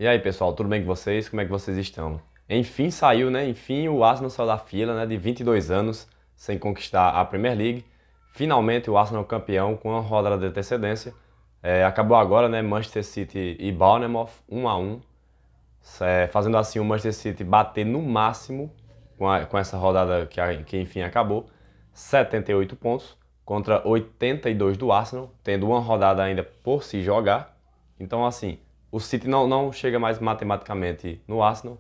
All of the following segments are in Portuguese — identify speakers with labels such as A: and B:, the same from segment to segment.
A: E aí, pessoal, tudo bem com vocês? Como é que vocês estão? Enfim saiu, né? Enfim o Arsenal saiu da fila, né? De 22 anos sem conquistar a Premier League. Finalmente o Arsenal campeão com uma rodada de antecedência. Acabou agora, né? Manchester City e Bournemouth 1-1, fazendo assim o Manchester City bater no máximo com essa rodada que enfim acabou, 78 pontos contra 82 do Arsenal, tendo uma rodada ainda por se jogar. Então, assim, o City não chega mais matematicamente no Arsenal.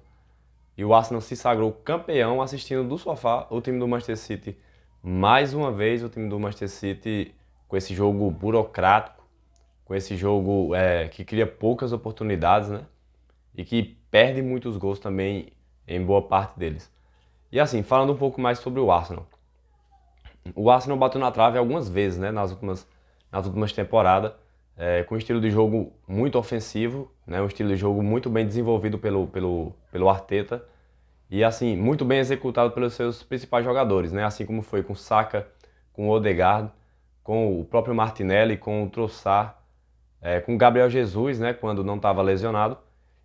A: E o Arsenal se sagrou campeão assistindo do sofá o time do Manchester City. Mais uma vez, o time do Manchester City com esse jogo burocrático, com esse jogo que cria poucas oportunidades, né? E que perde muitos gols também em boa parte deles. E assim, falando um pouco mais sobre o Arsenal. O Arsenal bateu na trave algumas vezes, né, nas últimas temporadas, com um estilo de jogo muito ofensivo, né, um estilo de jogo muito bem desenvolvido pelo Arteta e assim muito bem executado pelos seus principais jogadores, né, assim como foi com Saka, com o Odegaard, com o próprio Martinelli, com o Trossard, com o Gabriel Jesus, né, quando não estava lesionado.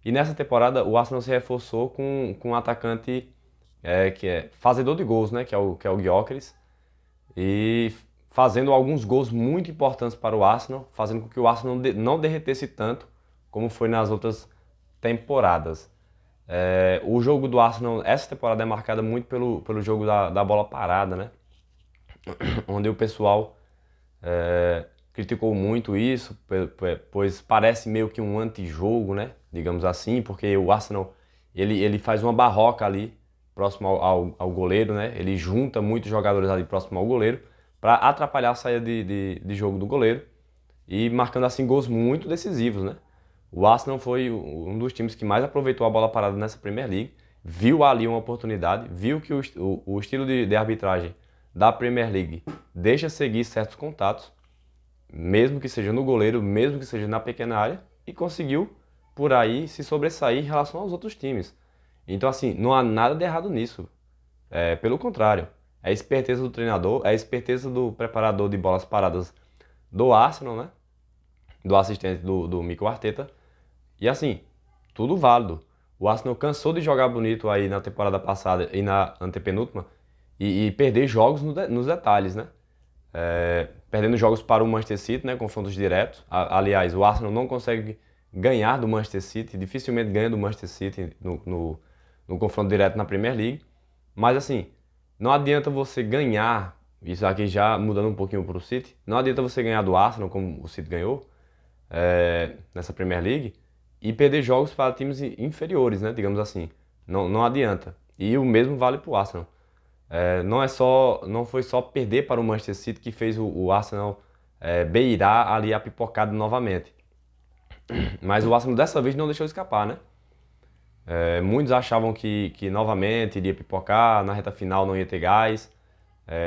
A: E nessa temporada o Arsenal se reforçou com um atacante que é fazedor de gols, né, que é o Gyökeres, e fazendo alguns gols muito importantes para o Arsenal, fazendo com que o Arsenal não derretesse tanto como foi nas outras temporadas. O jogo do Arsenal, essa temporada é marcada muito pelo jogo da bola parada, né? Onde o pessoal criticou muito isso, pois parece meio que um antijogo, né? Digamos assim, porque o Arsenal ele faz uma barroca ali próximo ao goleiro, né? Ele junta muitos jogadores ali próximo ao goleiro para atrapalhar a saída de jogo do goleiro e marcando assim gols muito decisivos, né? O Arsenal foi um dos times que mais aproveitou a bola parada nessa Premier League, viu ali uma oportunidade, viu que o estilo de arbitragem da Premier League deixa seguir certos contatos, mesmo que seja no goleiro, mesmo que seja na pequena área, e conseguiu por aí se sobressair em relação aos outros times. Então, assim, não há nada de errado nisso. Pelo contrário, é a esperteza do treinador, é a esperteza do preparador de bolas paradas do Arsenal, né? Do assistente do Mikel Arteta. E assim, tudo válido. O Arsenal cansou de jogar bonito aí na temporada passada e na antepenúltima e perder jogos nos detalhes, né? Perdendo jogos para o Manchester City, né, confrontos diretos. Aliás, o Arsenal não consegue ganhar do Manchester City, dificilmente ganha do Manchester City no confronto direto na Premier League. Mas assim, não adianta você ganhar, isso aqui já mudando um pouquinho para o City, não adianta você ganhar do Arsenal, como o City ganhou, nessa Premier League, e perder jogos para times inferiores, né, digamos assim. Não adianta. E o mesmo vale para o Arsenal. Não foi só perder para o Manchester City que fez o Arsenal beirar ali a pipocada novamente. Mas o Arsenal dessa vez não deixou escapar, né? Muitos achavam que novamente iria pipocar, na reta final não ia ter gás,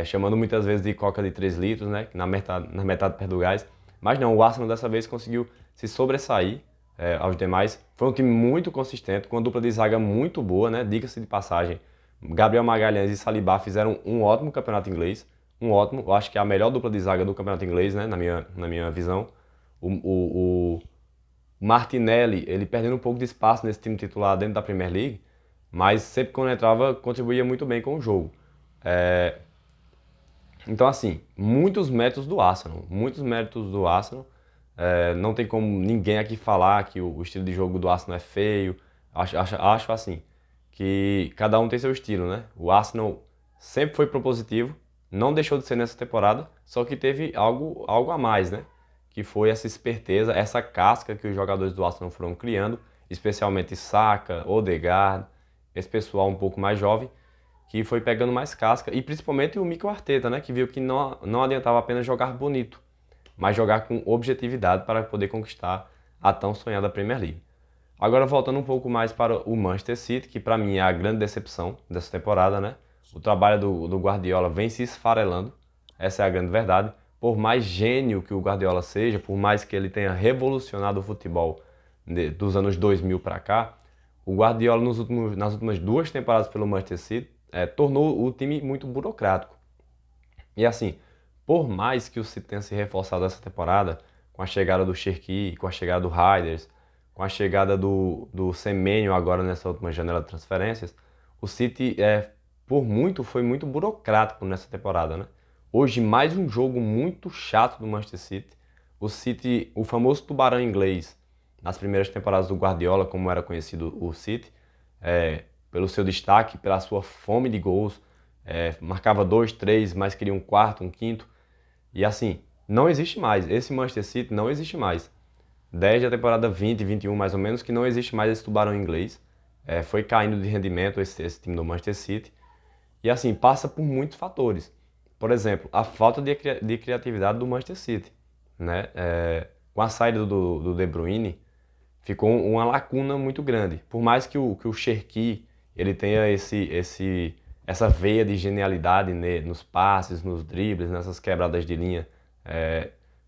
A: chamando muitas vezes de coca de 3 litros, né? Que na metade perde o gás. Mas não, o Arsenal dessa vez conseguiu se sobressair aos demais. Foi um time muito consistente, com uma dupla de zaga muito boa, né? Diga-se de passagem. Gabriel Magalhães e Saliba fizeram um ótimo campeonato inglês. Um ótimo, eu acho que é a melhor dupla de zaga do campeonato inglês, né? Na minha visão. O Martinelli, ele perdendo um pouco de espaço nesse time titular dentro da Premier League, mas sempre quando entrava contribuía muito bem com o jogo. Então, assim, muitos méritos do Arsenal, muitos méritos do Arsenal. Não tem como ninguém aqui falar que o estilo de jogo do Arsenal é feio. Acho assim, que cada um tem seu estilo, né? O Arsenal sempre foi propositivo, não deixou de ser nessa temporada, só que teve algo a mais, né? Que foi essa esperteza, essa casca que os jogadores do Arsenal foram criando, especialmente Saka, Odegaard, esse pessoal um pouco mais jovem, que foi pegando mais casca, e principalmente o Mikel Arteta, né, que viu que não adiantava apenas jogar bonito, mas jogar com objetividade para poder conquistar a tão sonhada Premier League. Agora voltando um pouco mais para o Manchester City, que para mim é a grande decepção dessa temporada, né? O trabalho do Guardiola vem se esfarelando, essa é a grande verdade. Por mais gênio que o Guardiola seja, por mais que ele tenha revolucionado o futebol dos anos 2000 para cá, o Guardiola nas últimas duas temporadas pelo Manchester City tornou o time muito burocrático. E assim, por mais que o City tenha se reforçado essa temporada, com a chegada do Cherki, com a chegada do Reijers, com a chegada do Semenyo agora nessa última janela de transferências, o City foi muito burocrático nessa temporada, né? Hoje, mais um jogo muito chato do Manchester City. O City, o famoso tubarão inglês, nas primeiras temporadas do Guardiola, como era conhecido o City, pelo seu destaque, pela sua fome de gols, marcava dois, três, mas queria um quarto, um quinto. E assim, não existe mais. Esse Manchester City não existe mais. Desde a temporada 20, 21 mais ou menos, que não existe mais esse tubarão inglês. Foi caindo de rendimento esse time do Manchester City. E assim, passa por muitos fatores. Por exemplo, a falta de criatividade do Manchester City, né? Com a saída do De Bruyne, ficou uma lacuna muito grande. Por mais que o Cherki ele tenha essa veia de genialidade nos passes, nos dribles, nessas quebradas de linha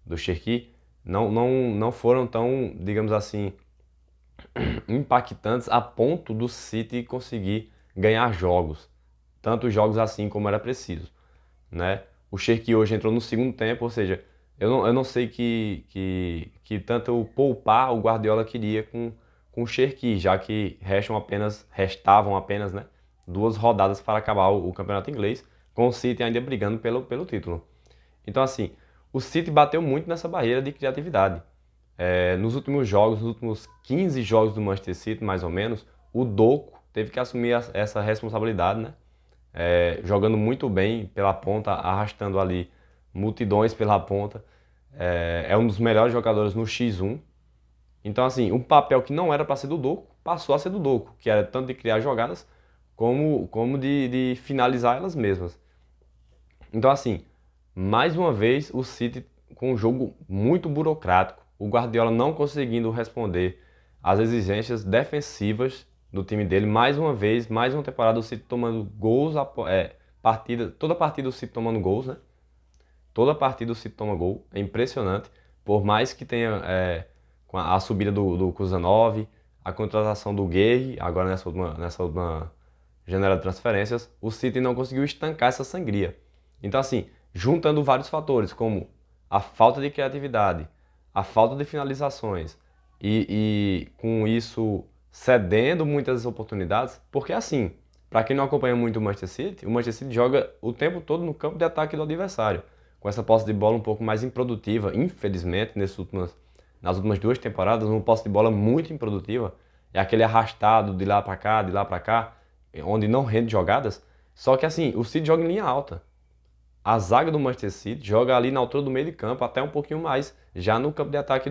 A: do Cherki, não foram tão, digamos assim, impactantes a ponto do City conseguir ganhar jogos. Tantos jogos assim como era preciso, né? O Cherki hoje entrou no segundo tempo, ou seja, eu não sei que tanto poupar o Guardiola queria com o Cherki, já que restavam apenas, né, 2 rodadas para acabar o campeonato inglês, com o City ainda brigando pelo título. Então, assim, o City bateu muito nessa barreira de criatividade. Nos últimos jogos, nos últimos 15 jogos do Manchester City, mais ou menos, o Doku teve que assumir essa responsabilidade, né? Jogando muito bem pela ponta, arrastando ali multidões pela ponta. É um dos melhores jogadores no X1. Então, assim, um papel que não era para ser do Doku, passou a ser do Doku, que era tanto de criar jogadas como de finalizar elas mesmas. Então, assim, mais uma vez o City com um jogo muito burocrático, o Guardiola não conseguindo responder às exigências defensivas do time dele. Mais uma vez, mais uma temporada o City tomando gols, toda partida o City tomando gols, né? Toda partida o City toma gol, é impressionante. Por mais que tenha com a subida do Kusanov, a contratação do Gueye, agora nessa última janela de transferências, o City não conseguiu estancar essa sangria. Então, assim, juntando vários fatores, como a falta de criatividade, a falta de finalizações e com isso cedendo muitas oportunidades, porque assim, para quem não acompanha muito o Manchester City joga o tempo todo no campo de ataque do adversário, com essa posse de bola um pouco mais improdutiva, infelizmente, nas últimas 2 temporadas, uma posse de bola muito improdutiva, é aquele arrastado de lá para cá, onde não rende jogadas. Só que assim, o City joga em linha alta. A zaga do Manchester City joga ali na altura do meio de campo, até um pouquinho mais, já no campo de ataque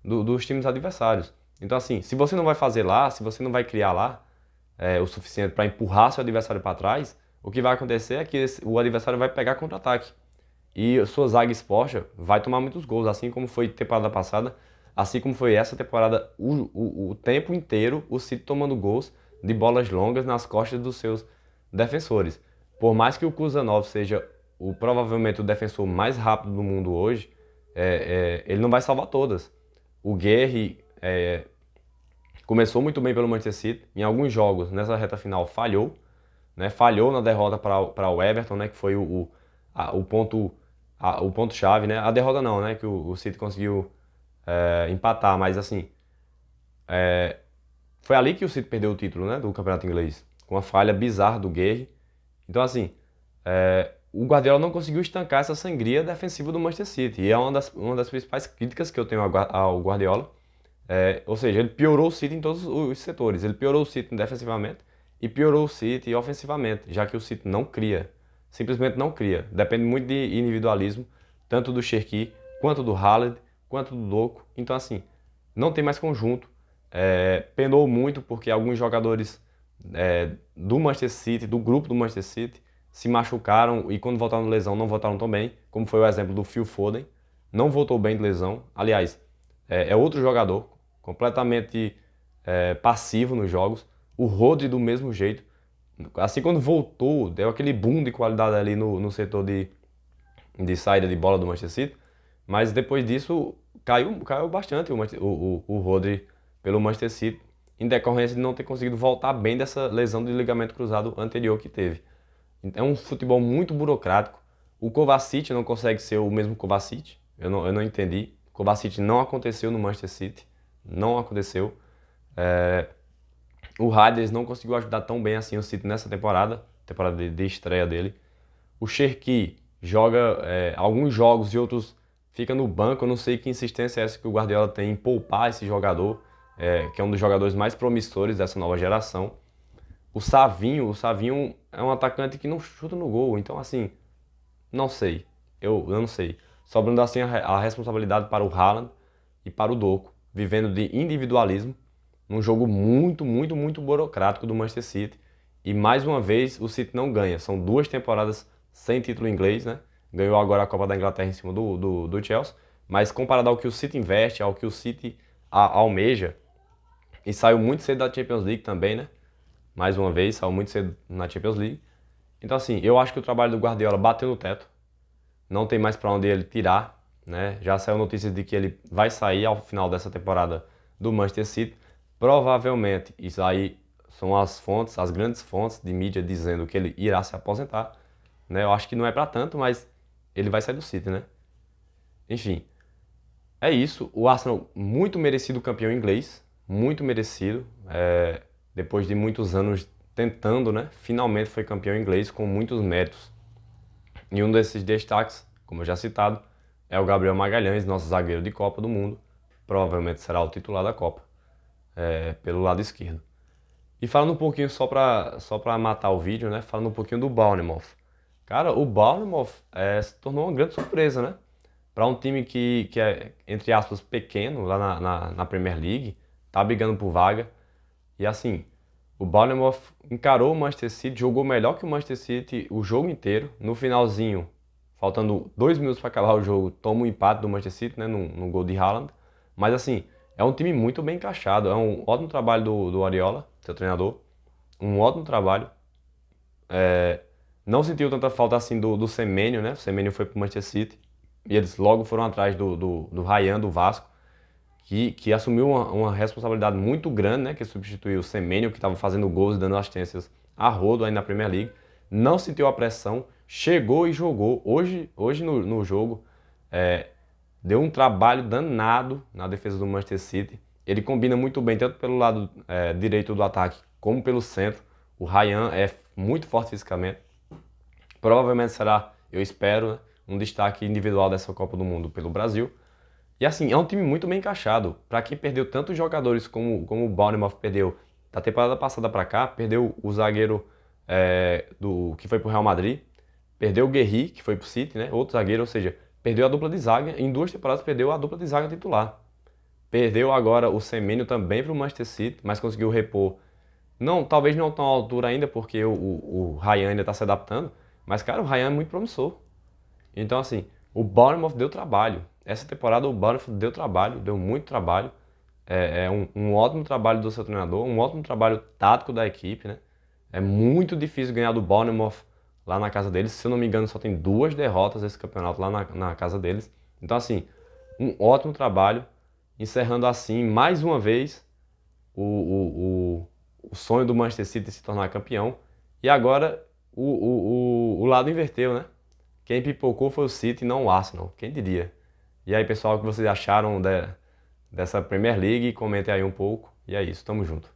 A: dos times adversários. Então assim, se você não vai fazer lá, se você não vai criar lá o suficiente para empurrar seu adversário para trás, o que vai acontecer é que o adversário vai pegar contra-ataque. E a sua zaga exposta vai tomar muitos gols, assim como foi temporada passada, assim como foi essa temporada, o tempo inteiro o City tomando gols de bolas longas nas costas dos seus defensores. Por mais que o Kusanov seja provavelmente o defensor mais rápido do mundo hoje, ele não vai salvar todas. O Guerri começou muito bem pelo Manchester City, em alguns jogos nessa reta final falhou, né? Falhou na derrota para o Everton, né? Que foi o ponto chave, né? A derrota não, né? Que o City conseguiu empatar, mas assim, foi ali que o City perdeu o título, né? Do Campeonato Inglês, com uma falha bizarra do Guerri. Então assim, o Guardiola não conseguiu estancar essa sangria defensiva do Manchester City, e é uma das principais críticas que eu tenho ao Guardiola. Ou seja, ele piorou o City em todos os setores. Ele piorou o City defensivamente e piorou o City ofensivamente, já que o City não cria. Simplesmente não cria. Depende muito de individualismo, tanto do Cherki, quanto do Haaland, quanto do Doku. Então, assim, não tem mais conjunto. Penou muito porque alguns jogadores do Manchester City, do grupo do Manchester City, se machucaram e quando voltaram de lesão não voltaram tão bem, como foi o exemplo do Phil Foden. Não voltou bem de lesão. Aliás, é outro jogador, completamente passivo nos jogos. O Rodri do mesmo jeito. Assim quando voltou, deu aquele boom de qualidade ali no setor de saída de bola do Manchester City. Mas depois disso caiu bastante o Rodri pelo Manchester City, em decorrência de não ter conseguido voltar bem dessa lesão de ligamento cruzado anterior que teve. Então, é um futebol muito burocrático. O Kovacic não consegue ser o mesmo Kovacic. Eu não entendi. O Kovacic não aconteceu no Manchester City. não aconteceu. O Reijnders não conseguiu ajudar tão bem assim o City nessa temporada de estreia dele. O Cherki joga alguns jogos e outros fica no banco. Eu não sei que insistência é essa que o Guardiola tem em poupar esse jogador, que é um dos jogadores mais promissores dessa nova geração. O Savinho é um atacante que não chuta no gol, então assim, não sei. Eu não sei. Sobrando assim a responsabilidade para o Haaland e para o Doku, vivendo de individualismo num jogo muito, muito, muito burocrático do Manchester City. E mais uma vez o City não ganha. São 2 temporadas sem título inglês, né? Ganhou agora a Copa da Inglaterra em cima do Chelsea. Mas comparado ao que o City investe, ao que o City almeja, e saiu muito cedo da Champions League também, né? Mais uma vez, saiu muito cedo na Champions League. Então assim, eu acho que o trabalho do Guardiola bateu no teto. Não tem mais para onde ele tirar, né? Já saiu notícias de que ele vai sair ao final dessa temporada do Manchester City. Provavelmente, isso aí são as fontes, as grandes fontes de mídia dizendo que ele irá se aposentar, né? Eu acho que não é para tanto, mas ele vai sair do City, né? Enfim, é isso. O Arsenal muito merecido campeão inglês, muito merecido. Depois de muitos anos tentando, né? Finalmente foi campeão inglês com muitos méritos. E um desses destaques, como eu já citado, é o Gabriel Magalhães, nosso zagueiro de Copa do Mundo. Provavelmente será o titular da Copa, pelo lado esquerdo. E falando um pouquinho, só pra matar o vídeo, né? Falando um pouquinho do Bournemouth. Cara, o Bournemouth se tornou uma grande surpresa, né? Para um time que é, entre aspas, pequeno lá na Premier League, tá brigando por vaga. E assim, o Bournemouth encarou o Manchester City, jogou melhor que o Manchester City o jogo inteiro. No finalzinho, faltando 2 minutos para acabar o jogo, toma um empate do Manchester City, né, no gol de Haaland. Mas assim, é um time muito bem encaixado. É um ótimo trabalho do Areola, seu treinador. Um ótimo trabalho. Não sentiu tanta falta assim do Semenyo, né? O Semenyo foi pro Manchester City. E eles logo foram atrás do Ryan, do Vasco, que assumiu uma responsabilidade muito grande, né? Que substituiu o Semenyo, que estava fazendo gols e dando assistências a rodo aí na Premier League. Não sentiu a pressão, chegou e jogou. Hoje no jogo, deu um trabalho danado na defesa do Manchester City. Ele combina muito bem, tanto pelo lado direito do ataque, como pelo centro. O Ryan é muito forte fisicamente. Provavelmente será, eu espero, né, um destaque individual dessa Copa do Mundo pelo Brasil. E assim, é um time muito bem encaixado. Para quem perdeu tantos jogadores como o Bournemouth perdeu da temporada passada para cá, perdeu o zagueiro que foi pro Real Madrid, perdeu o Guerri, que foi pro City, né? Outro zagueiro, ou seja, perdeu a dupla de zaga. Em 2 temporadas perdeu a dupla de zaga titular. Perdeu agora o Semenyo também pro Manchester City, mas conseguiu repor. Não, talvez não tão à altura ainda, porque o Ryan ainda está se adaptando. Mas, cara, o Ryan é muito promissor. Então, assim, o Bournemouth deu trabalho. Essa temporada o Bournemouth deu trabalho, deu muito trabalho. É um ótimo trabalho do seu treinador, um ótimo trabalho tático da equipe, né? É muito difícil ganhar do Bournemouth lá na casa deles. Se eu não me engano, só tem 2 derrotas esse campeonato lá na casa deles. Então, assim, um ótimo trabalho. Encerrando assim, mais uma vez, o sonho do Manchester City se tornar campeão. E agora o lado inverteu, né? Quem pipocou foi o City, não o Arsenal. Quem diria? E aí, pessoal, o que vocês acharam dessa Premier League? Comentem aí um pouco. E é isso, tamo junto.